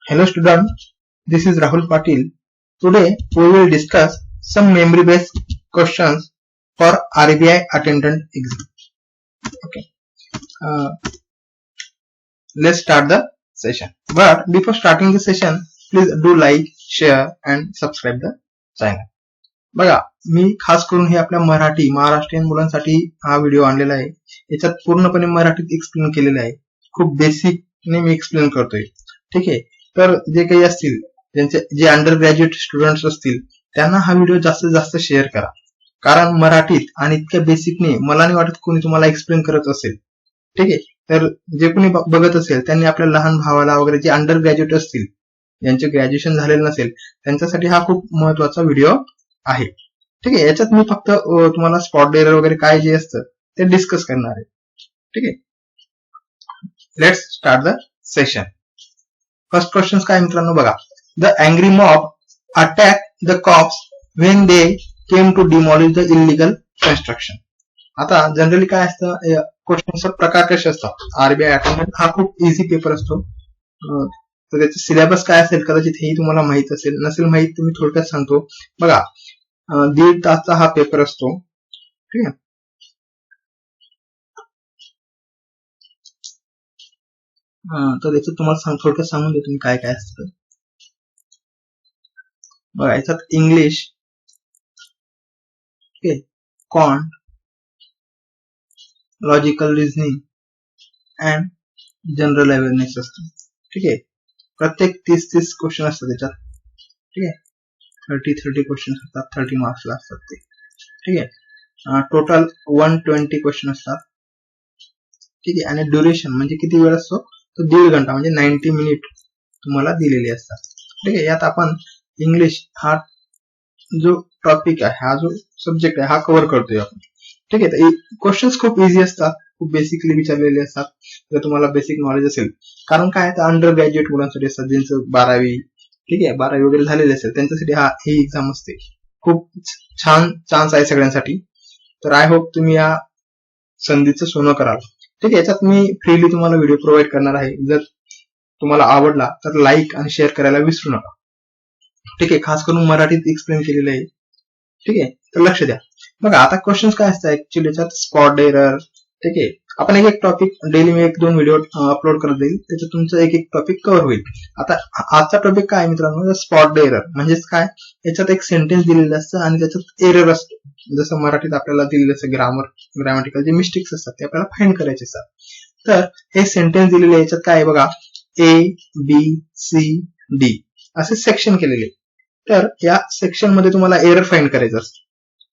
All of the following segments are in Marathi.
Hello student, this is Rahul Patil. Today we will discuss some memory based questions for RBI attendant exam. Okay, let's start the session. But before starting the session, please do like, share and subscribe the channel. बघा, मी खास करून हे आपल्या महाराष्ट्रीयन मुलांसाठी हा व्हिडिओ आणलेला आहे. याच्यात पूर्णपणे मराठीत एक्सप्लेन केलेलं आहे. खूप बेसिक ने मी एक्सप्लेन करतोय. ठीक आहे. तर जे काही असतील ज्यांचे जे अंडर ग्रॅज्युएट स्टुडंट्स असतील त्यांना हा व्हिडिओ जास्तीत जास्त शेअर करा. कारण मराठीत आणि इतक्या बेसिकने मला नाही वाटत कोणी तुम्हाला एक्सप्लेन करत असेल. ठीक आहे. तर जे कोणी बघत असेल त्यांनी आपल्या लहान भावाला वगैरे जे अंडर ग्रॅज्युएट असतील ज्यांचे ग्रॅज्युएशन झालेलं नसेल त्यांच्यासाठी हा खूप महत्वाचा व्हिडिओ आहे. ठीक आहे. याच्यात मी फक्त तुम्हाला स्पॉट एरर वगैरे काय जे असतं ते डिस्कस करणार आहे. ठीक आहे. Let's start the session. First question काय मित्रांनो बघा. The angry mob attack the cops when they came to demolish the illegal construction. आता जनरली काय असतं क्वेश्चनचा प्रकार कसे असतात. आरबीआय अटेंडंट हा खूप इझी पेपर असतो. तर त्याचे सिलेबस काय असेल कदाचित हेही तुम्हाला माहित असेल. नसेल माहित तुम्ही थोडक्यात सांगतो. बघा 1.5 तासचा हा पेपर असतो. ठीक आहे. तर याच्यात तुम्हाला थोडक्यात सांगून देतो मी काय काय असतं. बघा याच्यात English, quant, logical reasoning and general awareness असतं. ठीक आहे. प्रत्येक 30 क्वेश्चन असतात त्याच्यात. ठीक आहे. 30 क्वेश्चन असतात. 30 मार्क्सला असतात ते. ठीक आहे. टोटल 120 क्वेश्चन असतात. ठीक आहे. आणि ड्युरेशन म्हणजे किती वेळ असतो तर 1.5 घंटा म्हणजे 90 मिनिट तुम्हाला दिलेले असतात. ठीक आहे. यात आपण इंग्लिश हा जो टॉपिक आहे हा जो सब्जेक्ट आहे हा कव्हर करतोय आपण. ठीक आहे. क्वेश्चन्स खूप इझी असतात. खूप बेसिकली विचारलेले असतात. जर तुम्हाला बेसिक नॉलेज असेल. कारण काय तर अंडर ग्रॅज्युएट मुलांसाठी असतात ज्यांचं 12वी ठीक आहे 12वी वगैरे झालेले असेल त्यांच्यासाठी ही एक्झाम असते. खूप छान चान्स आहे सगळ्यांसाठी. तर आय होप तुम्ही या संधीचं सोनं कराल. ठीक आहे. याच्यात मी फ्रीली तुम्हाला व्हिडिओ प्रोव्हाइड करणार आहे. जर तुम्हाला आवडला तर लाईक आणि शेअर करायला विसरू नका. ठीक आहे. खास करून मराठीत एक्सप्लेन केलेलं आहे. ठीक आहे. तर लक्ष द्या. बघा आता क्वेश्चन्स काय असतात ऍक्च्युअली याच्यात स्पॉट एरर. ठीक आहे. आपण एक टॉपिक डेली मी 1-2 व्हिडिओ अपलोड करत जाईल. त्याच्यात तुमचं एक टॉपिक कव्हर होईल. आता आजचा टॉपिक काय मित्रांनो स्पॉट एरर म्हणजेच काय याच्यात एक सेंटेन्स दिलेलं असतं आणि त्याच्यात एरर असतो. जसं मराठीत आपल्याला दिलेलं असतं ग्रामॅटिकल जे मिस्टेक्स असतात ते आपल्याला फाइंड करायचे असतात. तर हे सेंटेन्स दिलेले याच्यात काय आहे बघा ABCD असे सेक्शन केलेले. तर या सेक्शन मध्ये तुम्हाला एरर फाइंड करायचं असतं.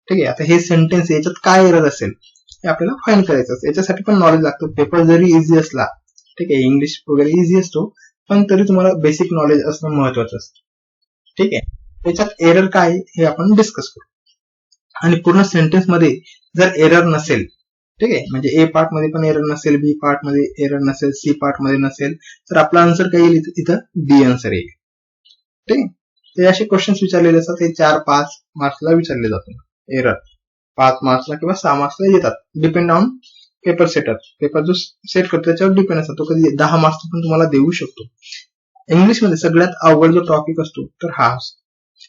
ठीक आहे. आता हे सेंटेन्स याच्यात काय एरर असेल हे आपल्याला फाइंड करायचं असतं. याच्यासाठी पण नॉलेज लागतं. पेपर जरी इझी असला ठीक आहे इंग्लिश वगैरे इझी असतो पण तरी तुम्हाला बेसिक नॉलेज असणं महत्वाचं असतं. ठीक आहे. त्याच्यात एरर काय हे आपण डिस्कस करू. आणि पूर्ण सेंटेन्स मध्ये जर एरर नसेल ठीक आहे म्हणजे ए पार्ट मध्ये पण एरर नसेल, बी पार्ट मध्ये एरर नसेल, सी पार्ट मध्ये नसेल तर आपला आन्सर काय येईल इथं डी आन्सर येईल. ठीक आहे. ते असे क्वेश्चन्स विचारलेले असतात. ते 4-5 मार्क्सला विचारले जातात. एरर 5 मार्क्सला किंवा 6 मार्क्सला येतात. Depend on paper setter. Paper जो सेट करतो त्याच्यावर डिपेंड असतो. तो कधी 10 मार्क्स पण तुम्हाला देऊ शकतो. इंग्लिश मध्ये सगळ्यात अवघड जो टॉपिक असतो तर हा असतो.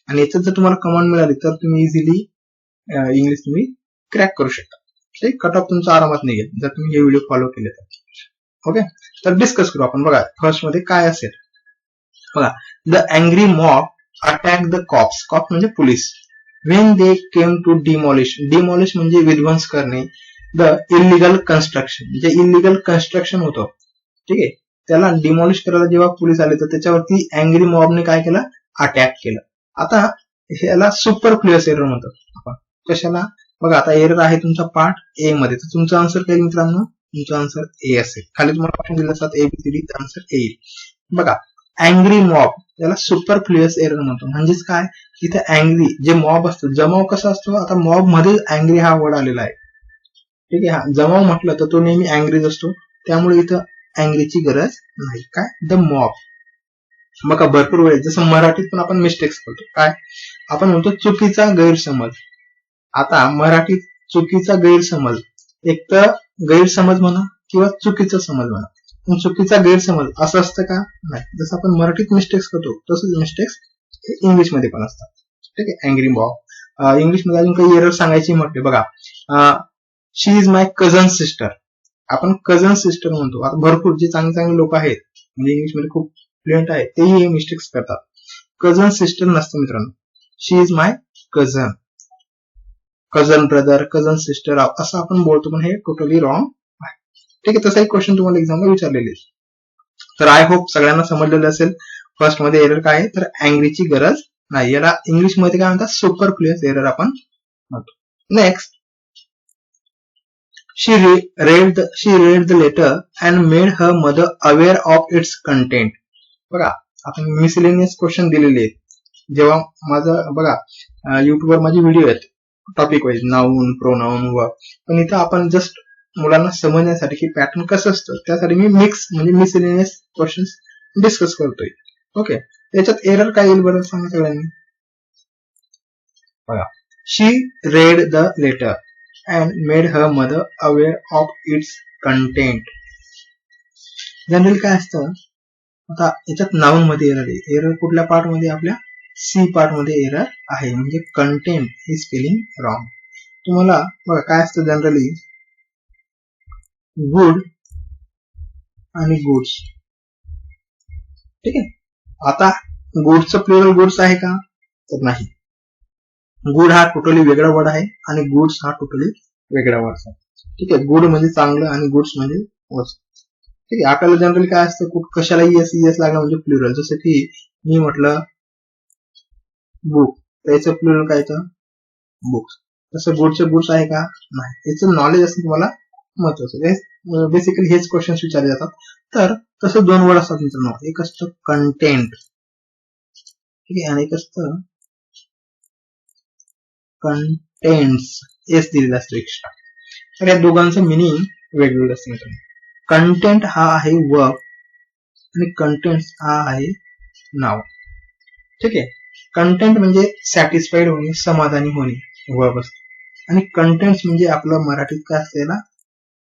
आणि याच्यात जर तुम्हाला कमांड मिळाली तर तुम्ही इझिली इंग्लिश तुम्ही क्रॅक करू शकता. ठीक. कट ऑफ तुमचा आरामात निघेल जर तुम्ही हे व्हिडिओ फॉलो केले तर. ओके. तर डिस्कस करू आपण. बघा फर्स्ट मध्ये काय असेल बघा. The angry mob attack the cops. Cop म्हणजे police. When they came to demolish. Demolish म्हणजे विध्वंस करणे. द इलिगल कन्स्ट्रक्शन जे इलिगल कन्स्ट्रक्शन होतं ठीक आहे त्याला डिमॉलिश करायला जेव्हा पोलीस आले तर त्याच्यावरती अँग्री मॉबने काय केलं अटॅक केलं. आता ह्याला सुपरफ्लुअस एरर म्हणतात आपण. कशाला बघा आता एरर आहे तुमचा पार्ट ए मध्ये तर तुमचं आन्सर काय मित्रांनो तुमचा आन्सर ए असेल. खाली तुम्हाला ऑप्शन दिले असतात ABCD आन्सर ए येईल. बघा अँग्री मॉब याला सुपरफ्लुअस एरर म्हणतो. म्हणजेच काय इथे अँग्री जे मॉब असतो जमाव कसा असतो. आता मॉब मध्ये अँग्री हा वर्ड आलेला आहे. ठीक आहे. जमाव म्हटलं तर तो नेहमी अँग्रीज असतो. त्यामुळे इथं अँग्रीची गरज नाही. काय द मॉब. बघा भरपूर वेळ जसं मराठीत पण आपण मिस्टेक्स करतो. काय आपण म्हणतो चुकीचा गैरसमज. आता मराठीत चुकीचा गैरसमज एक तर गैरसमज म्हणा किंवा चुकीचा समज म्हणा. चुकीचा गैरसमज असं असतं का? नाही. जसं आपण मराठीत मिस्टेक्स करतो तसंच मिस्टेक्स इंग्लिश मध्ये पण असतात. ठीक आहे. अँग्री बॉब इंग्लिश मध्ये अजून काही एरर सांगायची म्हटले बघा, शी इज माय कझन सिस्टर. आपण कझन सिस्टर म्हणतो. आता भरपूर जे चांगले चांगले लोक आहेत म्हणजे इंग्लिश मध्ये खूप फ्लुएंट आहेत तेही हे मिस्टेक्स करतात. कझन सिस्टर नसतं मित्रांनो. She is my cousin. Cousin brother, cousin sister असं आपण बोलतो, पण हे टोटली रॉंग आहे. ठीक आहे. तसा एक क्वेश्चन तुम्हाला एक्झामला विचारलेले. तर आय होप सगळ्यांना समजलेलं असेल. फर्स्ट मध्ये एरर काय आहे तर अँग्रीची गरज नाही. याला इंग्लिश मध्ये काय म्हणतात? सुपरफ्लुअस एरर आपण म्हणतो. Next, she read the letter and made her mother aware of its content. बघा, आपण मिसलेनियस क्वेश्चन दिलेले आहेत. जेव्हा माझं बघा युट्यूबवर माझे व्हिडिओ आहेत topic wise, noun, pronoun, verb, पण इथं आपण जस्ट मुलांना समजण्यासाठी की पॅटर्न कसं असतं त्यासाठी मी मिक्स म्हणजे मिसलेनियस क्वेश्चन्स डिस्कस करतोय. ओके. याच्यात एरर काय येईल बरं सांगा सगळ्यांनी. बघा, she read the letter and made her mother aware of its content. Generally काय असतं, आता याच्यात नाउन मध्ये एरर आहे. एरर कुठल्या पार्ट मध्ये? आपल्या सी पार्ट मध्ये एरर आहे, म्हणजे कंटेंट ही स्पेलिंग रॉंग. तुम्हाला बघा काय असतं जनरली, गुड आणि गुड्स. ठीक आहे. आता गुड्सचं प्लुरल गुड्स आहे का? तर नाही. गुड हा टोटली वेगळा वर्ड आहे आणि गुड्स हा टोटली वेगळा वर्ड आहे. ठीक आहे. गुड म्हणजे चांगलं आणि गुड्स म्हणजे वस्तू. ठीक आहे. आपल्याला जनरली काय असतं, कशाला एस लागलं म्हणजे प्लुरल. जसं की मी म्हटलं बुक, त्याचं प्लुरल काय तर बुक्स. तसं गुडचे गुड्स आहे का? नाही. याचं नॉलेज असं तुम्हाला महत्वाचं. बेसिकली हेच क्वेश्चन विचारले जातात. तर तसं दोन वर्ड असतात मित्रांनो. एक असतं कंटेंट, ठीक आहे, आणि एक असतं कंटेंट्स. एस दिलेला असतो एक्स्ट्रा. तर या दोघांचं मिनिंग वेगवेगळं असतं मित्रांनो. कंटेंट हा आहे वर्ब आणि कंटेंट्स हा आहे नाव. ठीक आहे. कंटेंट म्हणजे सॅटिस्फाईड होणे, समाधानी होणे, वर्ब असतो. आणि कंटेंट्स म्हणजे आपलं मराठीत काय असलेला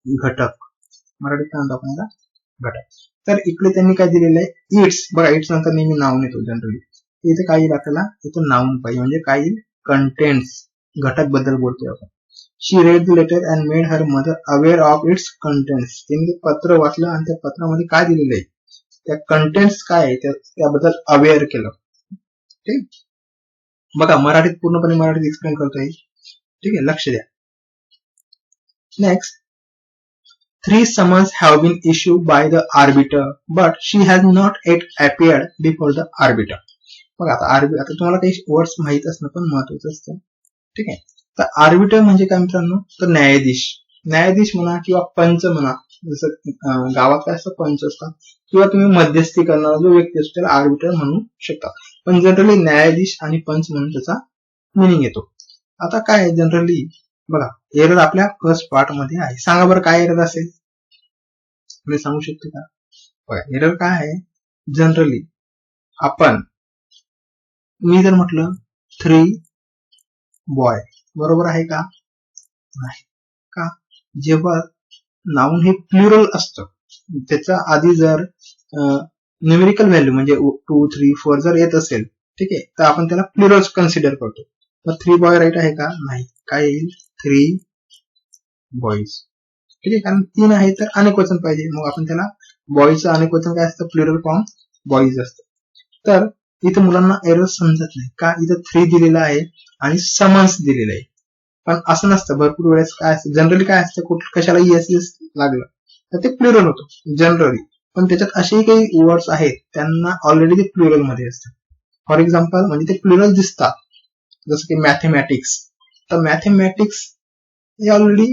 घटक. मराठीत काय म्हणतो आपण घटक. तर इकडे त्यांनी काय दिलेलं आहे, इट्स. बघा, इट्स नंतर नेहमी नाऊन येतो जनरली. इथे काय येईल आपल्याला, इथं नाऊन पाहिजे. म्हणजे काय येईल? कंटेंट्स, घटक बद्दल बोलतोय आपण. She read the letter and made her mother aware of its contents. त्यांनी पत्र वाचलं आणि त्या पत्रामध्ये काय दिलेलं आहे, त्या कंटेंट्स काय आहे त्याबद्दल अवेअर केलं. ठीक. बघा, मराठीत पूर्णपणे मराठीत एक्सप्लेन करतोय. ठीक आहे, लक्ष द्या. Next, 3 summons have been issued by the arbiter, but she has not yet appeared before the arbiter. बघा, आता तुम्हाला काही वर्ड्स माहित असणं पण महत्वाचं असतं. ठीक आहे. तर आर्बिटर म्हणजे काय मित्रांनो, तर न्यायाधीश. न्यायाधीश म्हणा किंवा पंच म्हणा. जसं गावात काय असतं, पंच असतात, किंवा तुम्ही मध्यस्थी करणारा जो व्यक्ती असतो त्याला आर्बिटर म्हणू शकता. पण जनरली न्यायाधीश आणि पंच म्हणून त्याचा मिनिंग येतो. आता काय जनरली बघा, एरर आपल्या फर्स्ट पार्ट मध्ये आहे. सांगा बरं काय एरर असेल, मी सांगू शकतो का? बघा, एरर काय आहे जनरली, आपण मी जर म्हटलं 3 बॉय, बरोबर आहे का? नाही. का? जेव्हा नाउन हे प्लुरल असतं, त्याच्या आधी जर न्यूमेरिकल व्हॅल्यू म्हणजे 2, 3, 4 जर येत असेल, ठीक आहे, तर आपण त्याला प्लुरल्स कन्सिडर करतो. तर 3 बॉय राईट आहे का? नाही. काय येईल? 3 बॉईज. ठीक आहे. कारण 3 आहे तर अनेक वचन पाहिजे, मग आपण त्याला बॉयचं अनेक वचन काय असतं, प्लुरल फॉर्म बॉईज असतं. तर इथं मुलांना एरर समजत नाही का, इथं 3 दिलेलं आहे आणि समन्स दिलेलं आहे. पण असं नसतं. भरपूर वेळेस काय असतं, जनरली काय असतं, कशाला एस लागलं तर ते प्लुरल होतं जनरली. पण त्याच्यात असेही काही वर्ड्स आहेत त्यांना ऑलरेडी ते प्लुरल मध्ये असतात. फॉर एक्झाम्पल म्हणजे ते प्लुरल दिसतात, जसं की मॅथेमॅटिक्स. तर मॅथेमॅटिक्स हे ऑलरेडी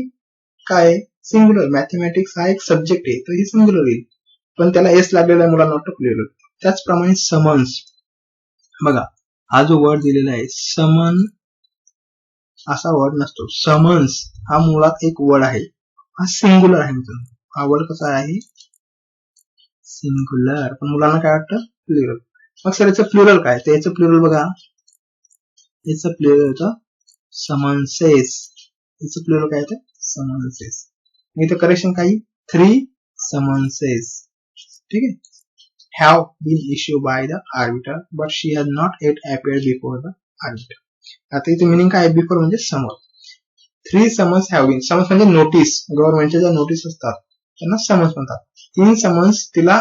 काय सिंग्युलर. मॅथेमॅटिक्स हा एक सब्जेक्ट आहे, तर हे सिंग्युलर येईल, पण त्याला एस लागलेला आहे, मुलांना वाटतं प्लुरल. त्याचप्रमाणे समन्स. बघा, हा जो वर्ड दिलेला आहे समन, असा वर्ड नसतो. समन्स हा मुळात एक वर्ड आहे, हा सिंग्युलर आहे मित्रांनो. हा वर्ड कसा आहे? सिंग्युलर. पण मुलांना काय वाटतं? प्लुरल. मग सर याचं प्लुरल काय? तर याचं प्लुरल बघा, याचं प्लुरल होतं समन्सेस. याचं प्लुरल काय येतं? समन्सेस. इथं करेक्शन काही 3 समन्सेस. ठीक आहे, have been issued by the arbiter but she has not yet appeared before the arbiter. आता इथे मिनिंग काय आहे, बिफोर म्हणजे समोर. 3 समन्स हॅव बीन, समन्स म्हणजे नोटीस, गव्हर्नमेंटच्या ज्या नोटीस असतात त्यांना समन्स म्हणतात. 3 समन्स तिला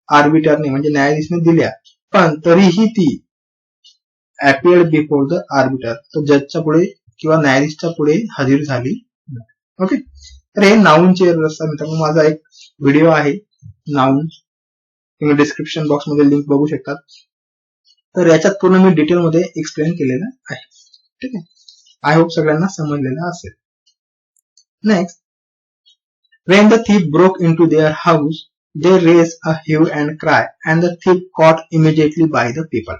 आर्बिटरने म्हणजे न्यायाधीशने दिल्या, पण तरीही ती appeared before the arbiter, तो जजच्या पुढे किंवा न्यायाधीशच्या पुढे हजर झाली. ओके, तर हे नाऊनचे एरर असतात मित्रांनो. माझा एक व्हिडिओ आहे नाऊन, तुम्ही डिस्क्रिप्शन बॉक्स मध्ये लिंक बघू शकतात. तर याच्यात पूर्ण मी डिटेल मध्ये एक्सप्लेन केलेलं आहे. ठीक आहे, आय होप सगळ्यांना समजलेलं असेल. Next, when the thief broke into their house they raised a hue and cry and the thief caught immediately by the people.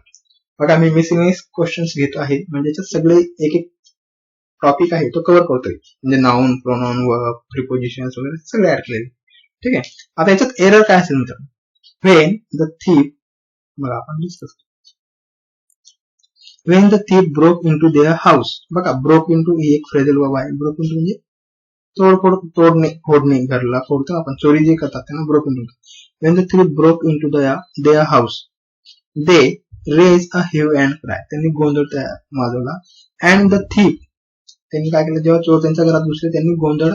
बघा, मी मिसलेनियस क्वेश्चन्स घेतो आहे, म्हणजे याच्यात सगळे एक एक टॉपिक आहे तो कव्हर करतोय, म्हणजे नाउन, प्रोनाउन, वर्ब, प्रिपोजिशन्स वगैरे सगळे ऍड केलेले. ठीक आहे, आता याच्यात एरर काय असेल मित्रांनो, when the thief, बघा आपण discuss, when the thief broke into their house, बघा broke into ही एक फ्रेजल वर्ब आहे. broke into म्हणजे तोडणे, फोडणे, घरला फोडतो आपण, चोरी जे करतात त्यांना broke into. when the thief broke into their house they raised a hue and cry, त्यांनी गोंधळ माजवला. and the thief, त्यांनी काय केलं, जेव्हा चोर त्यांच्या घरात घुसले त्यांनी गोंधळ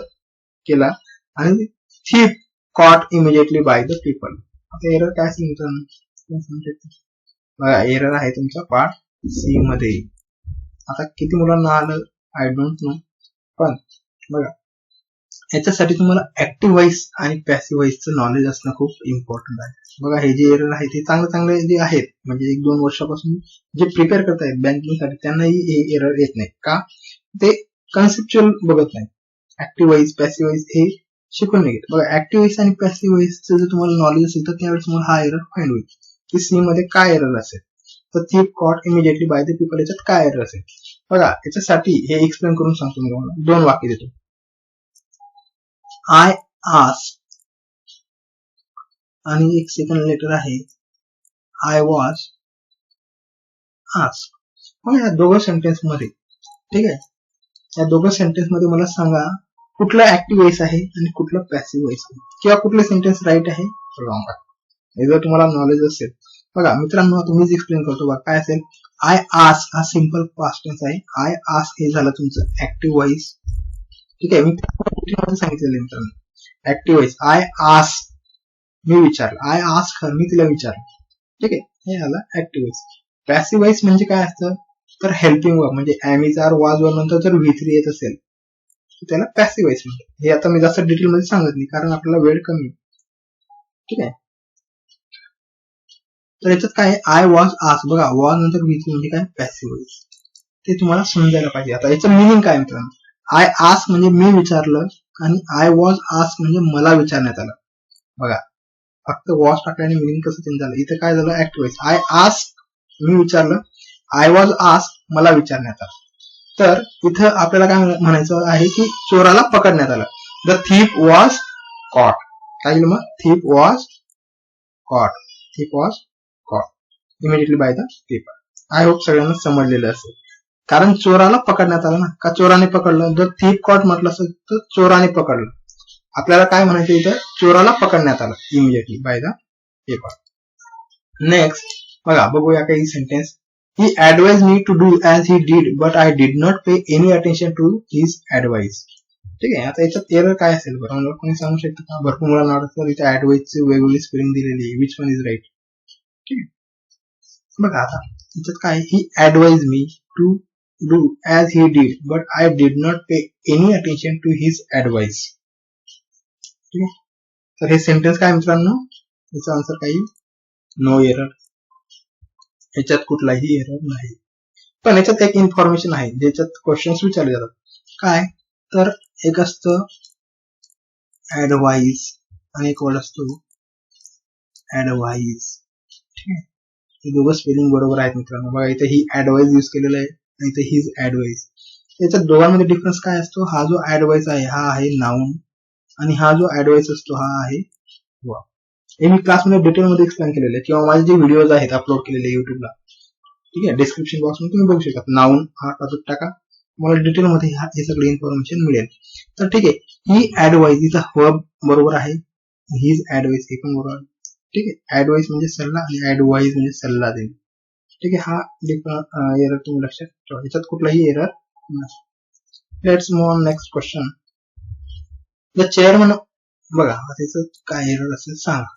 केला आणि thief caught immediately by the people. आता एरर काय असेल मित्रांनो, बघा एरर आहे तुमचा पार्ट सी मध्ये. आता किती मुलांना आलं आय डोंट नो, पण बघा याच्यासाठी तुम्हाला ऍक्टिव्ह व्हॉइस आणि पॅसिव्ह व्हॉइसचं नॉलेज असणं खूप इम्पॉर्टंट आहे. बघा हे जे एरर आहे ते चांगले जे आहेत, म्हणजे 1-2 वर्षापासून जे प्रिपेअर करतायत बँकिंगसाठी त्यांनाही हे एरर येत नाही का, ते कन्सेप्च्युअल बघत नाही. ऍक्टिव्ह व्हॉइस, पॅसिव्ह व्हॉइस हे शिकून नाही घेत. बघा ऍक्टिव्ह व्हॉइस आणि पॅसिव्ह व्हॉइसचं जर तुम्हाला नॉलेज असेल तर त्यावेळेस तुम्हाला हा एरर फाइंड होईल की सी मध्ये काय एरर असेल. तर thief caught immediately by the people याच्यात काय एरर असेल. बघा याच्यासाठी हे एक्सप्लेन करून सांगतो मी तुम्हाला, 2 वाक्य देतो. I asked आणि एक सेकंड लेटर आहे I was asked. मग या दोघं सेंटेन्स मध्ये, ठीक आहे, या दोघं सेंटेन्स मध्ये मला सांगा कुठला ऍक्टिव्ह व्हॉइस आहे आणि कुठला पॅसिव्ह व्हॉइस आहे, किंवा कुठले सेंटेन्स राईट आहे रॉंग आहे. हे जर तुम्हाला नॉलेज असेल, बघा मित्रांनो तुम्हीच एक्सप्लेन करतो. बघा काय असेल, आय आस्क हा सिंपल पास्ट टेन्स आहे. आय आस्क हे झालं तुमचं ऍक्टिव्ह व्हॉइस. ठीक आहे, मी सांगितलेलं मित्रांनो active voice. I ask me विचारलं, आय आस्क हर मी तिला विचारलं. ठीक आहे, हे झालं ऍक्टिव्ह व्हॉइस. पॅसिव्ह व्हॉइस म्हणजे काय असतं, तर हेल्पिंग वर्ब, म्हणजे am is are was were नंतर जर V3 येत असेल तर त्याला पॅसिव्ह व्हॉइस म्हणतात. हे आता मी जास्त डिटेल मध्ये सांगत नाही कारण आपल्याला वेळ कमी. ठीक आहे, तर याच्यात काय आय वॉज आस्क, बघा वॉज नंतर V3 म्हणजे काय पॅसिव्ह व्हॉइस, ते तुम्हाला समजायला पाहिजे. आता याचं मिनिंग काय मित्रांनो, आय आस्क म्हणजे मी विचारलं आणि आय वॉज आस्क म्हणजे मला विचारण्यात आलं. बघा फक्त वॉज टाकल्याने मिनिंग कसं चेंज झालं, इथं काय झालं active voice. I ask me विचारलं, आय वॉज आस्क मला विचारण्यात आलं. तर इथं आपल्याला काय म्हणायचं आहे की चोराला पकडण्यात आलं. The thief was caught. काय झालं मग, thief was caught, thief was caught immediately by the people. I hope सगळ्यांना समजलेलं असेल, कारण चोराला पकडण्यात आलं ना, का चोराने पकडलं. जर thief caught म्हटलं असेल तर चोराने पकडलं. आपल्याला काय म्हणायचं इथं, चोराला पकडण्यात आलं immediately by the people. Next बघा बघूया काही sentence. He advised me to do as he did, but I did not pay any attention to his advice. ठीक आहे, आता याच्यात एरर काय असेल बरं, मला कोणी सांगू शकतं का? भरपूर मुलांना आवडतं इथे ऍडवाइसची वेगवेगळी स्पेलिंग दिलेली आहे, विच वन इज राईट. ठीक आहे, बघा आता याच्यात काय, he advise me to do as he did but I did not pay any attention to his advice. ठीक आहे, तर हे सेंटेन्स काय मित्रांनो, याचा आन्सर काही नो एरर, याच्यात कुठलाही एरर नाही. पण याच्यात एक इन्फॉर्मेशन आहे ज्याच्यात क्वेश्चन्स विचारले जातात. काय तर एक असतं ऍडवाइस आणि एक वर्ड असतो ऍडवाइस. ठीक आहे, हे दोघं स्पेलिंग बरोबर आहेत मित्रांनो. बघा इथे ही ऍडवाइस यूज केलेलं आहे आणि इथे हिज ऍडवाइस. याच्यात दोघांमध्ये डिफरन्स काय असतो, हा जो ऍडवाइस आहे हा आहे नाउन आणि हा जो ऍडवाइस असतो हा आहे वर्ब. हे मी क्लासमध्ये डिटेलमध्ये एक्सप्लेन केलेलं आहे, किंवा माझे जे व्हिडिओज आहेत अपलोड केलेले युट्यूबला. ठीक आहे, डिस्क्रिप्शन बॉक्स मध्ये तुम्ही बघू शकता. नाउन हा टॉपिक टाका, मला डिटेलमध्ये हे सगळे इन्फॉर्मेशन मिळेल. तर ठीक आहे, ही ऍडवाइस इथं वर्ब बरोबर आहे, हिज ऍडवाइस हे पण बरोबर आहे. ठीक आहे. ऍडवाइस म्हणजे सल्ला आणि ऍडवाइस म्हणजे सल्ला देणे. ठीक आहे. हा एरर तुम्ही लक्षात ठेवा, याच्यात कुठलाही एरर नाही. Let's move on next question. The chairman, बघा त्याचं काय एरर असेल सांगा.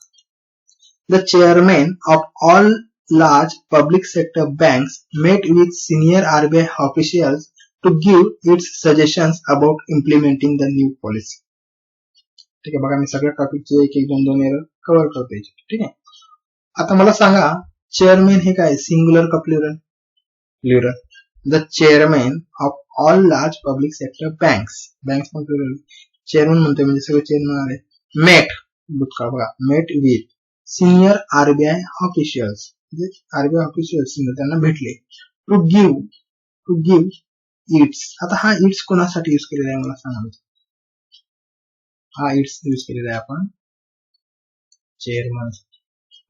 The chairman of all large public sector banks met with senior RBI officials to give its suggestions about implementing the new policy. ठीक आहे. बघा मी सगळ्या टॉपिकचे एक एक दोन एरर कव्हर करतो. ठीक आहे. आता मला सांगा चेअरमॅन हे काय, सिंग्युलर का plural? Plural. The chairman of all large public sector banks, banks पण प्लुरल. चेअरमॅन म्हणतोय म्हणजे सगळे चेअरमॅन आले. मेट, भूतकाळ बघा, met with senior RBI officials, म्हणजे आरबीआय ऑफिशियल्स त्यांना भेटले. To give its. आता हा इट्स कोणासाठी युज केलेला आहे मला सांगा. हा इट्स युज केलेला आहे आपण चेअरमन.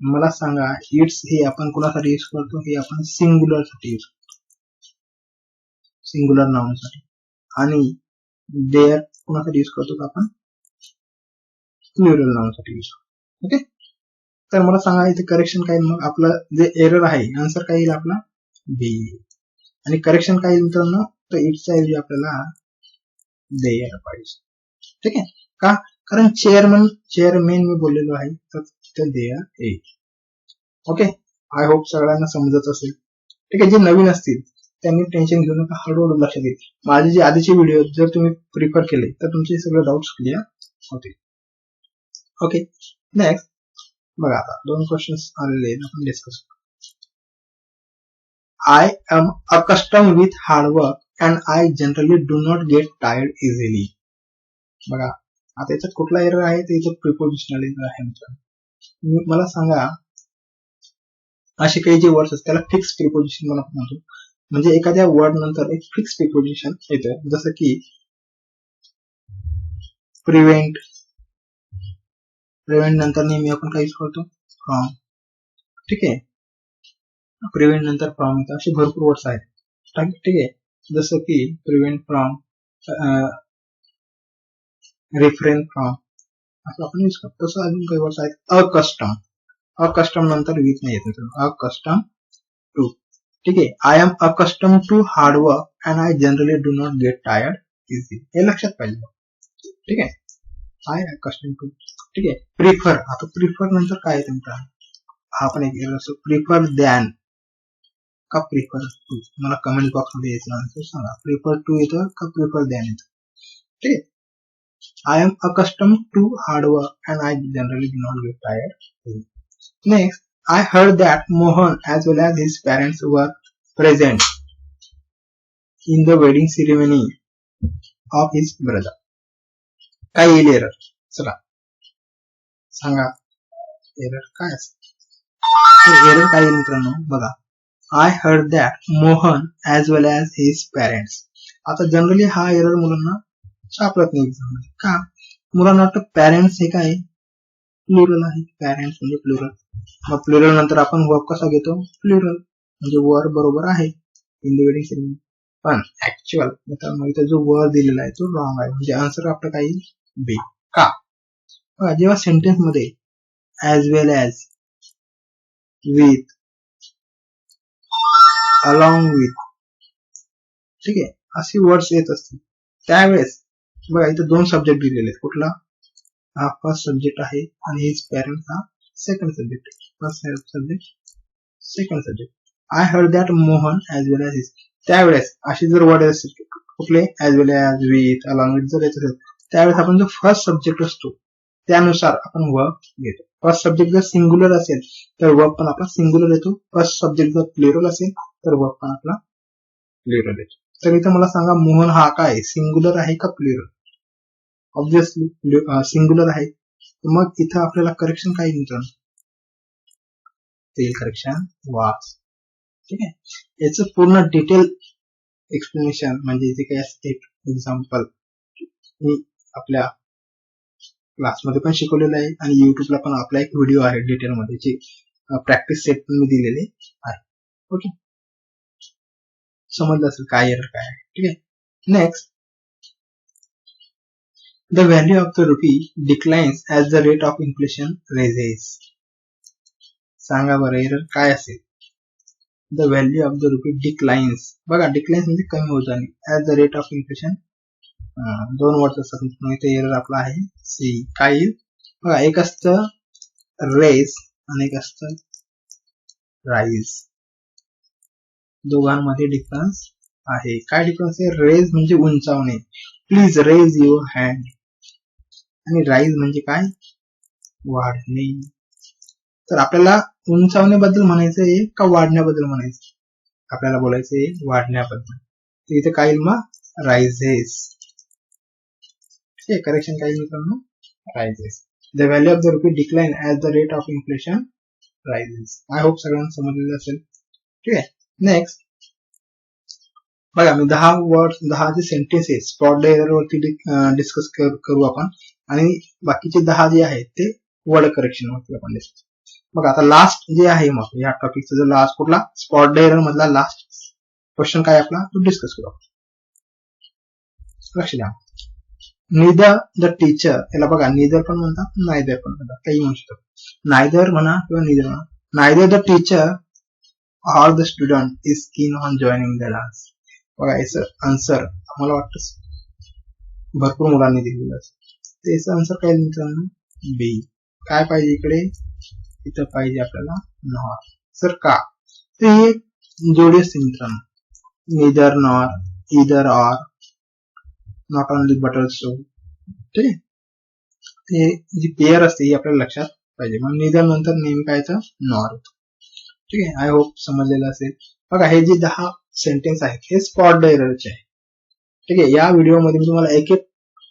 मला सांगा इट्स हे आपण कोणासाठी युज करतो? हे आपण सिंग्युलर साठी युज करतो, सिंग्युलर नाउन साठी. आणि देअर कोणासाठी युज करतो आपण? प्लुरल नाउन साठी युज करतो. ओके. तर मला सांगा इथे करेक्शन काय? मग आपलं जे एरर आहे आन्सर काय येईल आपला? बी. आणि करेक्शन काय येईल मित्रांनो? तर इट्सच्या ऐवजी आपल्याला देअर पाहिजे. ठीक आहे. का? कारण चेअरमॅन मी बोललेलो आहे, तर तिथे देअर येईल. ओके. आय होप सगळ्यांना समजत असेल. ठीक आहे. जे नवीन असतील त्यांनी टेन्शन घेऊ नका, हळूहळू लक्षात येईल. माझे जे आधीचे व्हिडिओ जर तुम्ही प्रिफर केले तर तुमचे सगळे डाऊट्स क्लिअर होतील. ओके. नेक्स्ट बघा, आता दोन क्वेश्चन्स आलेले आहेत, आपण डिस्कस करू. I am accustom with hard work and I generally do not get tired easily. बघा आता याच्यात कुठला एरर आहे? तर याच्यात प्रिपोजिशनल एरर आहे मित्रांनो. मला सांगा असे काही जे वर्ड्स असतात त्याला फिक्स प्रिपोजिशन म्हणतो. म्हणजे एखाद्या वर्ड नंतर एक फिक्स प्रिपोजिशन येतं, जसं की प्रिव्हेंट. प्रिव्हेंट नंतर नेहमी आपण काय यूज करतो? फ्रॉम. ठीक आहे. प्रिव्हेंट नंतर फ्रॉम येतं. असे भरपूर वर्ड्स आहेत. ठीक आहे. जसं की प्रिव्हेंट फ्रॉम, रिफ्रेन फ्रॉम, असं आपण यूज करतो. तसं अजून काही वर्ड्स आहेत. अकस्टम. अकस्टम नंतर विथ नाही येत. Accustom to. ठीक आहे. I am accustom to hard work and I generally do not get tired easily. हे लक्षात पाहिजे. ठीक आहे. I accustom to. ठीक आहे. प्रिफर. आता प्रिफर नंतर काय येतं मित्रांनो? हा पण एक एरर असतो. प्रिफर दॅन का प्रिफर टू? मला कमेंट बॉक्स मध्ये यायचं आन्सर सांगा. प्रिफर टू येतं का प्रिफर दॅन येतं? ठीक आहे. I am accustom to hard work and I generally do not get tired. Next, I heard that Mohan as well as his parents were present in the wedding ceremony of his brother. काय येईल एरर? चला सांगा एरर काय असेल? एरर काय येईल मित्रांनो? बघा, I heard that Mohan as well as his parents. आता जनरली हा एरर मुलांना सापडत नाही एक्झाम मध्ये. का? मुलांना वाटतं पॅरेंट्स हे काय प्लुरल आहे. पॅरेंट्स म्हणजे प्लुरल. मग प्लुरल नंतर आपण वर्ब कसा घेतो? प्लुरल. म्हणजे वर्ब बरोबर आहे इन द वेडिंग सेरेमनी. पण ऍक्च्युअल मित्रांनो इथे जो वर्ब दिलेला आहे तो रॉंग आहे. म्हणजे आन्सर आपलं काय येईल? बी. का? जेव्हा सेंटेन्स मध्ये as well as, with, along with, ठीक आहे, अशी वर्ड्स येत असतील त्यावेळेस बघा इथे दोन सब्जेक्ट दिलेले आहेत. कुठला? हा फर्स्ट सब्जेक्ट आहे आणि हिज पेरेंट्स हा second subject. First subject, second subject. I heard that Mohan as well as his. त्यावेळेस अशी जर वर्ड असतील कुठले? As well as, with, along with जर येत असेल त्यावेळेस आपण जो फर्स्ट सब्जेक्ट असतो त्यानुसार आपण वर्ब घेतो. फर्स्ट सब्जेक्ट जर सिंग्युलर असेल तर वर्ब पण आपला सिंग्युलर येतो. फर्स्ट सब्जेक्ट जर प्लुरल असेल तर वर्ब पण आपला प्लुरल येतो. तर इथे मला सांगा मोहन हा काय सिंग्युलर आहे का प्लुरल? ऑब्विसली सिंग्युलर आहे. मग इथं आपल्याला करेक्शन काय मित्रांनो? करेक्शन वाज. ठीक आहे. याचं पूर्ण डिटेल एक्सप्लेनेशन म्हणजे इथे काय असते एक्झाम्पल मी आपल्या क्लासमध्ये पण शिकवलेलं आहे आणि युट्यूबला पण आपला एक व्हिडिओ आहे डिटेलमध्ये जे प्रॅक्टिस सेट पण मी दिलेले आहे. ओके. समजलं असेल काय एरर काय आहे. ठीक आहे. Next, the value of the rupee declines as the rate of inflation rises. सांगा बरं एरर काय असेल. The value of the rupee declines. बघा डिक्लाइन्स म्हणजे कमी होत आहे. At the rate of inflation. 2 word असतात म्हणून इथे एरर आपला आहे सी. काय येईल बघा, एक असतं रेस आणि एक असतं राईज. दोघांमध्ये डिफरन्स आहे. काय डिफरन्स आहे? रेज म्हणजे उंचावणे, प्लीज रेज युअर हँड. आणि राईज म्हणजे काय? वाढणे. तर आपल्याला उंचावण्याबद्दल म्हणायचं आहे का वाढण्याबद्दल म्हणायचं? आपल्याला बोलायचं आहे वाढण्याबद्दल. तर इथे काय येईल मग? रायझेस. करेक्शन काय मित्रांनो? Rises. The value of the RuPay decline at the rate of inflation rises. I hope सगळ्यांना समजलेलं असेल. ठीक आहे. नेक्स्ट बघा, मी 10 जे सेंटेन्स आहे स्पॉट एरर वरती डिस्कस करू आपण, आणि बाकीचे 10 जे आहेत ते वर्ड करेक्शन वरती आपण डिस्कस. बघा आता लास्ट जे आहे मग या टॉपिकचा जो लास्ट कुठला स्पॉट एरर मधला लास्ट क्वेश्चन काय आपला तो डिस्कस करू. लक्ष द्या. निदर द टीचर, याला बघा निदर पण म्हणतात, नायदर पण म्हणतात, काही म्हणू शकतो. नायदर म्हणा किंवा निदर म्हणा. Neither the teacher or the student is keen on joining the dance. बघा याचं आन्सर मला वाटतं भरपूर मुलांनी दिलेलं असतं. याचं आन्सर काय मित्रांनो? बी. काय पाहिजे इकडे? इथं पाहिजे आपल्याला नॉर. सर का? तर हे जोडी असते मित्रांनो. neither nor, either or, not only but also. ठीक आहे. ते जी पेअर असते ही आपल्याला लक्षात पाहिजे. मग neither नंतर नेहमी काय येतं? नॉर. ठीक आहे. आय होप समजलेलं असेल. बघा हे जे 10 सेंटेन्स आहेत हे स्पॉट एररचे आहे. ठीक आहे. या व्हिडिओमध्ये मी तुम्हाला एक एक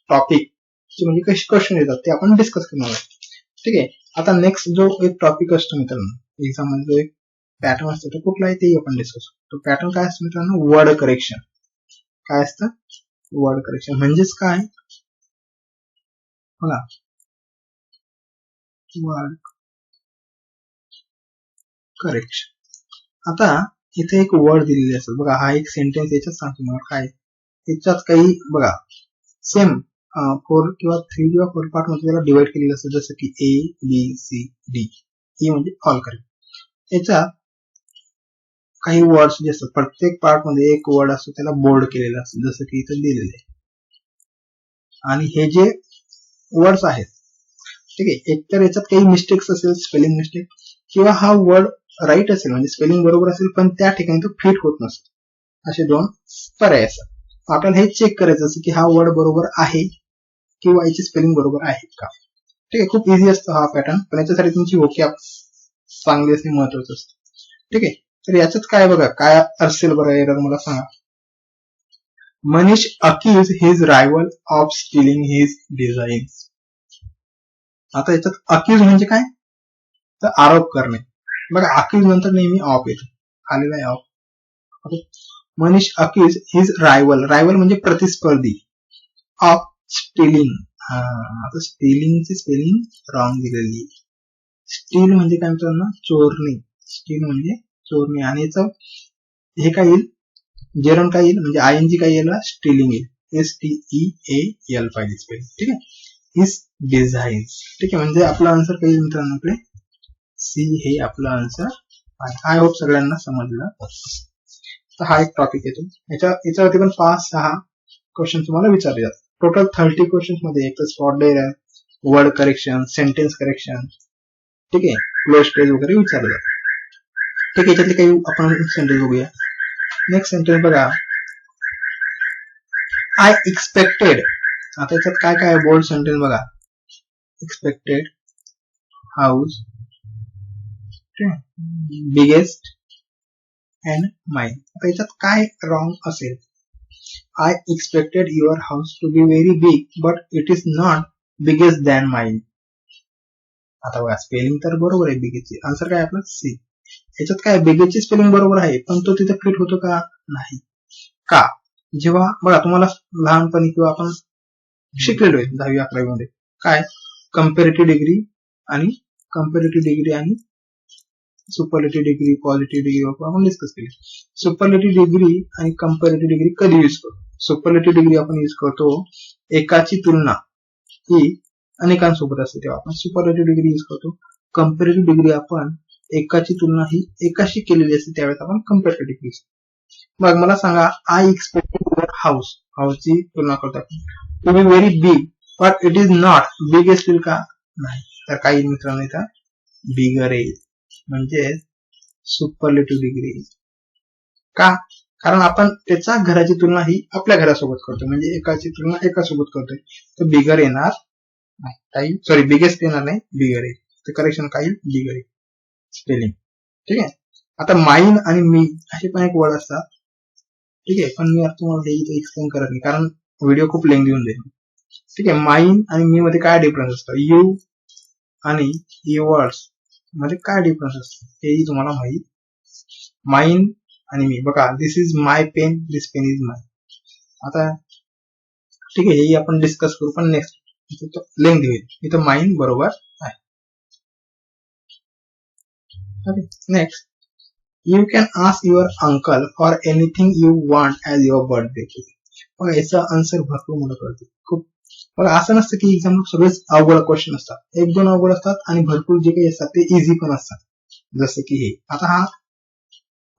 टॉपिक म्हणजे कसे क्वेश्चन येतात ते आपण डिस्कस करणार आहोत. ठीक आहे. आता नेक्स्ट जो एक टॉपिक असतो मित्रांनो एक्झाम मध्ये जो एक पॅटर्न असतो तो कुठला आहे तेही आपण डिस्कस करतो. पॅटर्न काय असतो मित्रांनो? Word correction. काय असतं? वर्ड करेक्शन म्हणजेच काय? बघा वर्ड करेक्शन. आता इथे एक वर्ड दिलेले असतात बघा. हा एक सेंटेन्स याच्यात सांगतो मला काय याच्यात काही बघा सेम 4 किंवा 3 किंवा 4 पार्ट मध्ये त्याला डिवाइड केलेलं असतं, जसं की A B C D. E म्हणजे ऑल करेक्ट. याच्यात काही वर्ड्स जे असतात प्रत्येक पार्ट मध्ये एक वर्ड असतो त्याला बोल्ड केलेलं असतं, जसं की इथं दिलेलं आहे. आणि हे जे वर्ड्स आहेत ठीक आहे, एकतर याच्यात काही मिस्टेक्स असेल, स्पेलिंग मिस्टेक, किंवा हा वर्ड राईट असेल म्हणजे स्पेलिंग बरोबर असेल पण त्या ठिकाणी तो फिट होत नसतो. असे 2 पर्याय असतात. आपल्याला हे चेक करायचं असं की हा वर्ड बरोबर आहे किंवा याची स्पेलिंग बरोबर आहे का. ठीक आहे. खूप इझी असतो हा पॅटर्न, पण याच्यासाठी तुमची वोकॅब चांगली असणे महत्वाचं असतं. ठीक आहे. तर याच्यात काय बघा काय असेल बरं एरर मला सांगा. Manish accuse his rival of stealing his designs. आता याच्यात अक्यूज म्हणजे काय? तर आरोप करणे. बघा अक्यूज नंतर नेहमी ऑफ येतो, आलेला आहे ऑफ. मनीष अक्यूज हिज रायव्हल, रायव्हल म्हणजे प्रतिस्पर्धी, ऑफ स्टीलिंग. आता स्टीलिंगची स्पेलिंग रॉंग दिलेली. स्टील म्हणजे काय मित्रांनो? चोरणे. स्टील म्हणजे चोरणे. आणि याचं हे काय येईल? जेरन काय येईल? म्हणजे आयएनजी काय येईल? स्टीलिंग येईल. STEAL पाहिजे स्पेलिंग. ठीक आहे. His designs. ठीक आहे. म्हणजे आपला आन्सर काय येईल मित्रांनो? आपले सी हे आपला आन्सर आहे. आय होप सगळ्यांना समजलं. तर हा एक टॉपिक येतो. याच्यावरती पण 5-6 क्वेश्चन तुम्हाला विचारले जातात. टोटल 30 क्वेश्चन मध्ये एक तर spot error, word correction, sentence correction, ठीक आहे, क्लोज स्टेज वगैरे विचारले जातात. ठीक आहे. याच्यातले काही आपण सेंटेन्स बघूया. नेक्स्ट सेंटेन्स बघा. I expected. आता याच्यात काय काय बोल्ड सेंटेन्स बघा. Expected house biggest and mine. आता याच्यात काय रॉंग असेल? I expected your house to be very big but it is not biggest than mine. आता बघा स्पेलिंग तर बरोबर आहे बिगेस्टची. आन्सर काय आपला सी. याच्यात काय बिगेस्टची स्पेलिंग बरोबर आहे पण तो तिथे फिट होतो का? नाही. का? जेव्हा बघा तुम्हाला लहानपणी किंवा आपण शिकलेलो आहे 10वी-11वी मध्ये काय कंपॅरेटिव्ह डिग्री आणि सुपरलेटिव्ह डिग्री, पॉझिटिव्ह डिग्री आपण डिस्कस केली. सुपरलेटिव्ह डिग्री आणि कंपॅरेटिव्ह डिग्री कधी यूज करतो? सुपरलेटिव्ह डिग्री आपण यूज करतो एकाची तुलना ही अनेकांसोबत असते तेव्हा आपण सुपरलेटिव्ह डिग्री यूज करतो. कंपॅरेटिव्ह डिग्री आपण एकाची तुलना ही एकाशी केलेली असते त्यावेळेस आपण कंपॅरेटिव्ह केस. मग मला सांगा आय एक्सपेक्टेड हाऊस, हाऊसची तुलना करतो आपण, to be very big but it is not, big असतील का नाही, तर काही मित्रांनो इथं बिगर आहे, म्हणजे सुपरलेटिव्ह डिग्री. का? कारण आपण त्याच्या घराची तुलना ही आपल्या घरासोबत करतो, म्हणजे एकाची तुलना एकासोबत करतोय, तर बिगर येणार नाही, काही सॉरी बिगेस्ट येणार नाही, बिगर आहे. तर करेक्शन काही बिगर आहे स्पेलिंग. ठीक आहे. आता माइन आणि मी असे पण एक वर्ड असतात. ठीक आहे, पण मी तुम्हाला इथे एक्सप्लेन करत नाही कारण व्हिडिओ खूप लेंदी होऊन जाईल. ठीक आहे. माइन आणि मी मध्ये काय डिफरन्स असतो, यू आणि युअर्स मध्ये काय डिफरन्स असतो हेही तुम्हाला माहित. माइन आणि मी, बघा this is my pen, this pen is my. आता ठीक आहे, हेही आपण डिस्कस करू, पण नेक्स्ट लेंदी होईल. इथं माइन बरोबर आहे. Next, you can ask your uncle for anything you want as your birthday. बघा याचा आन्सर भरपूर मोठं करते खूप. बघा असं नसतं की एक्झाम सगळेच अवघड क्वेश्चन असतात, एक दोन अवघड असतात आणि भरपूर जे काही असतात ते इझी पण असतात. जसं की हे, आता हा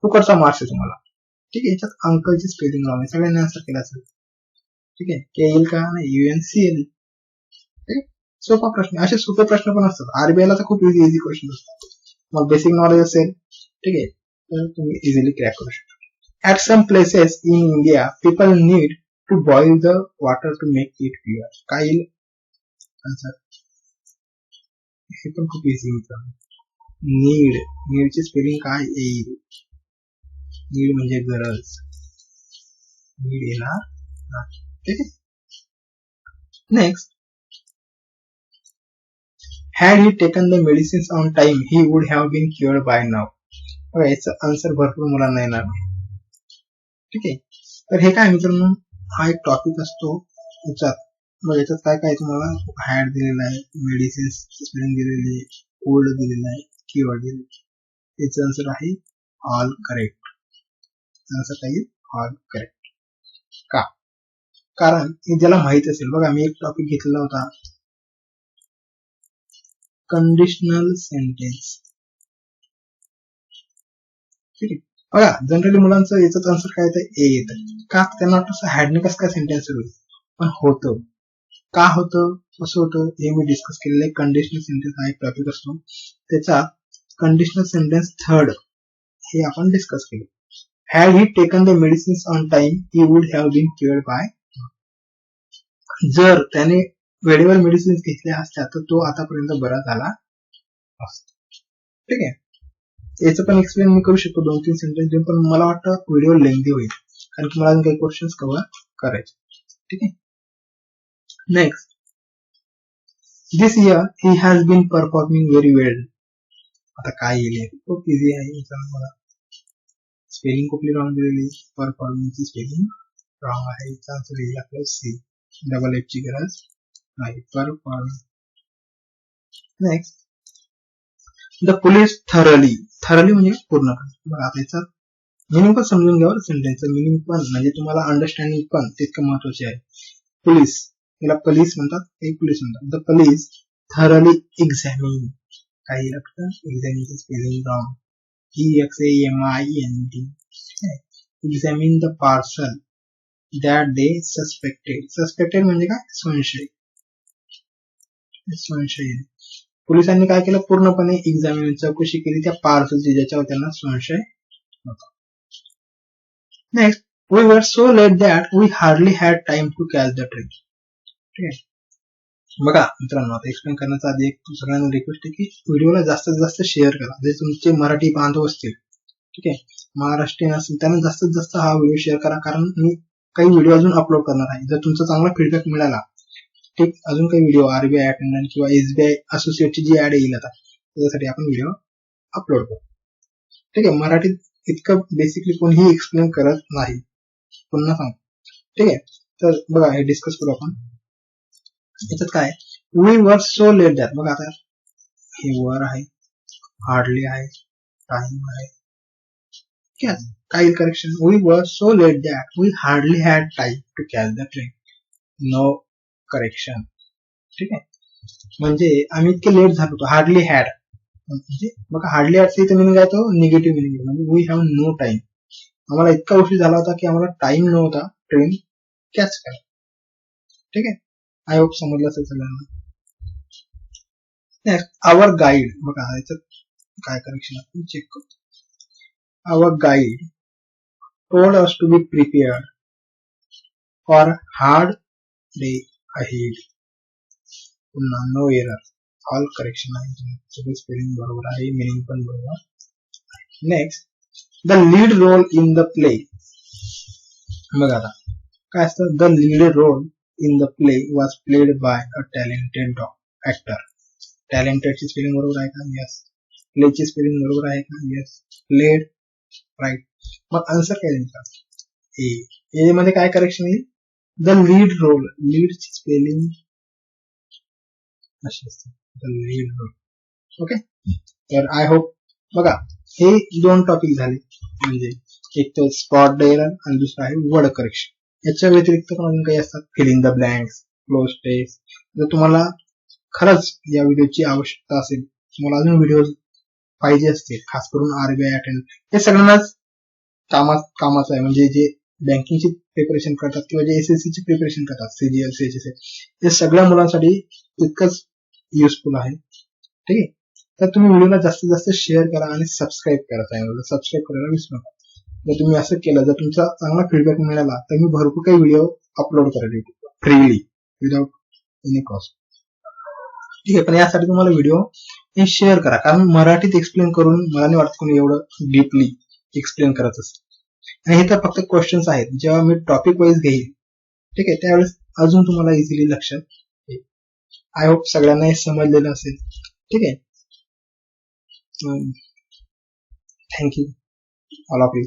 फुकटचा मार्क्स आहे तुम्हाला. ठीक आहे, याच्यात अंकलची स्पेलिंग लावणे सगळ्यांनी आन्सर केला असेल. ठीक आहे, के येईल का नाही, UNCL. सोपा प्रश्न, असे सोपे प्रश्न पण असतात. आरबीआयला तर खूप इझी क्वेश्चन असतात. मग बेसिक नॉलेज असेल, ठीक आहे, तर तुम्ही इझिली क्रॅक करू शकता. At some places in India people need to boil the water to make it pure. काय येईल आन्सर? हे पण खूप इझी मित्रांनो, नीड. नीडची स्पेलिंग काय येईल? नीड म्हणजे गरज, नीड येणार. ठीक आहे. Next, had he taken the medicines on time he would have been cured by now. याचं आन्सर भरपूर मुलांना येणार नाही. ठीक आहे, तर हे काय मित्रांनो, हा एक टॉपिक असतो याच्यात. मग याच्यात काय काय तुम्हाला हॅड दिलेला आहे, मेडिसिन्स स्पेलिंग दिलेली आहे, ओल्ड दिलेला आहे, क्युअर दिलेलं आहे. याचं आन्सर आहे ऑल करेक्ट. आन्सर काय ऑल करेक्ट. का? कारण ज्याला माहित असेल, बघा मी एक टॉपिक घेतलेला होता, कंडिशनल सेंटेन्स. ठीक आहे, बघा जनरली मुलांचं याचं आन्सर काय येतं, ए येतं. का? त्यांना वाटतं हॅडने कसं काय सेंटेन्स सुरू होईल, पण होतं. का होतं, कसं होतं हे मी डिस्कस केलेलं आहे. कंडिशनल सेंटेन्स हा एक टॉपिक असतो, त्याचा कंडिशनल सेंटेन्स थर्ड हे आपण डिस्कस केलं. Had he taken the medicines on time he would have been cured by. जर त्याने वेळेवर मेडिसिन्स घेतल्या असत्या तर तो आतापर्यंत बरा झाला असता. ठीक आहे, याचं पण एक्सप्लेन मी करू शकतो 2-3 सेंटेन्स, पण मला वाटतं व्हिडिओ लेंदी होईल कारण की मला अजून काही क्वेश्चन्स कव्हर करायचे. ठीक आहे. Next, this year he has been performing very well. आता काय येईल, खूप इझी आहे. मला स्पेलिंग कुठली रॉंग दिलेली, परफॉर्मिंगची स्पेलिंग रॉंग आहे. आन्सर येईल आपलं सी, डबल एफ ची गरज नाही, performing. Next, the police thoroughly. Thoroughly म्हणजे पूर्णपणे. बघा आता याचा मिनिंग पण समजून घ्यावर, सेंटेन्सचं मिनिंग पण, म्हणजे तुम्हाला अंडरस्टँडिंग पण तितकं महत्वाचे आहे. पोलीस, याला पोलीस म्हणतात, एक पोलीस म्हणतात. The police thoroughly examine. काही लक्षात, एक्झामिनचं spelling wrong, EXAMIND. Examine the parcel that they suspected. Suspected म्हणजे काय, संशय. संशय. पोलिसांनी काय केलं, पूर्णपणे एक्झामिन चौकशी केली त्या पार्सलची ज्याच्यावर त्यांना संशय होता. Next, we were so late that we hardly had time to catch the train. ठीक आहे, बघा मित्रांनो आता एक्सप्लेन करण्याचा आधी एक सगळ्यांना रिक्वेस्ट आहे की व्हिडिओला जास्तीत जास्त शेअर करा. जे तुमचे मराठी बांधव असतील, ठीक आहे, महाराष्ट्रीयन असतील, त्यांना जास्तीत जास्त हा व्हिडिओ शेअर करा, कारण मी काही व्हिडिओ अजून अपलोड करणार आहे. जर तुमचा चांगला फीडबॅक मिळाला, ठीक, अजून काही व्हिडिओ आरबीआय अटेंडंट किंवा SBI असोसिएटची जी ऍड येईल आता, त्याच्यासाठी आपण व्हिडिओ अपलोड करू. ठीक आहे, मराठीत इतकं बेसिकली कोणीही एक्सप्लेन करत नाही, पुन्हा सांगतो. ठीक आहे, तर बघा हे डिस्कस करू आपण. याच्यात काय, we were so late that. बघा आता हे वर आहे, हार्डली आहे, टाइम आहे, काही correction. We were so late that we hardly had time to catch the train. No correction. ठीक आहे, म्हणजे आम्ही इतके लेट झालो होतो, हार्डली हॅड. म्हणजे बघा हार्डली आर्टचा इथे मिनिंग आहे तो निगेटिव्ह मिनिंग, म्हणजे वी हॅव नो टाइम. आम्हाला इतका उशीर झाला होता की आम्हाला टाइम नव्हता ट्रेन कॅच करा. ठीक आहे, आय होप समजलं असेल सगळ्यांना. नेक्स्ट आवर गाईड, बघा याच्यात काय करेक्शन आपण चेक करतो. आवर guide told us to be prepared for hard day ahead. पुन्हा नो एरर, ऑल करेक्शन आहे, सगळे स्पेलिंग बरोबर आहे, मिनिंग पण बरोबर. Next the lead role in the play, बघा आता काय असतं, the lead role in the play was played by a talented actor. टॅलेंटेडची स्पेलिंग बरोबर आहे का? यस. प्लेची स्पेलिंग बरोबर आहे का? यस. Played, right. मग आन्सर काय द्यायचा? ए मध्ये काय करेक्शन आहे? द लीड रोल, लीडची स्पेलिंग अशी असते, द लीड रोल. ओके, तर आय होप, बघा हे 2 टॉपिक झाले, म्हणजे एक तर स्पॉट एरर आणि दुसरा आहे वर्ड करेक्शन. याच्या व्यतिरिक्त पण काही असतात, fill in the blanks, cloze text. जर तुम्हाला खरंच या व्हिडिओची आवश्यकता असेल, तुम्हाला अजून व्हिडिओ पाहिजे असतील, खास करून आरबीआय अटेंड, हे सगळ्यांनाच कामाचं आहे, म्हणजे जे बँकिंगची प्रिपरेशन करतात किंवा जे एसएससी ची प्रिपरेशन करतात, सीजीएल, सीएचएसएल, हे सगळ्या मुलांसाठी तितकंच युजफुल आहे. ठीक आहे, तर तुम्ही व्हिडिओला जास्तीत जास्त शेअर करा आणि सबस्क्राईब करा, चॅनलला सबस्क्राईब करायला विसरू नका. जर तुम्ही असं केलं, जर तुमचा चांगला फीडबॅक मिळाला, तर मी भरपूर काही व्हिडिओ अपलोड करेल युट्यूबवर फ्रीली, विदाउट एनी कॉस्ट. ठीक आहे, पण यासाठी तुम्हाला व्हिडिओ हे शेअर करा, कारण मराठीत एक्सप्लेन करून मला नाही वाटत कोणी एवढं डीपली एक्सप्लेन करत असतं. आणि हे तर फक्त क्वेश्चन्स आहेत, जेव्हा मी टॉपिक वाईज घेईल, ठीक आहे, त्यावेळेस अजून तुम्हाला इझिली लक्षात येईल. आय होप सगळ्यांना हे समजलेलं असेल. ठीक आहे, थँक्यू ऑल ऑफ यू.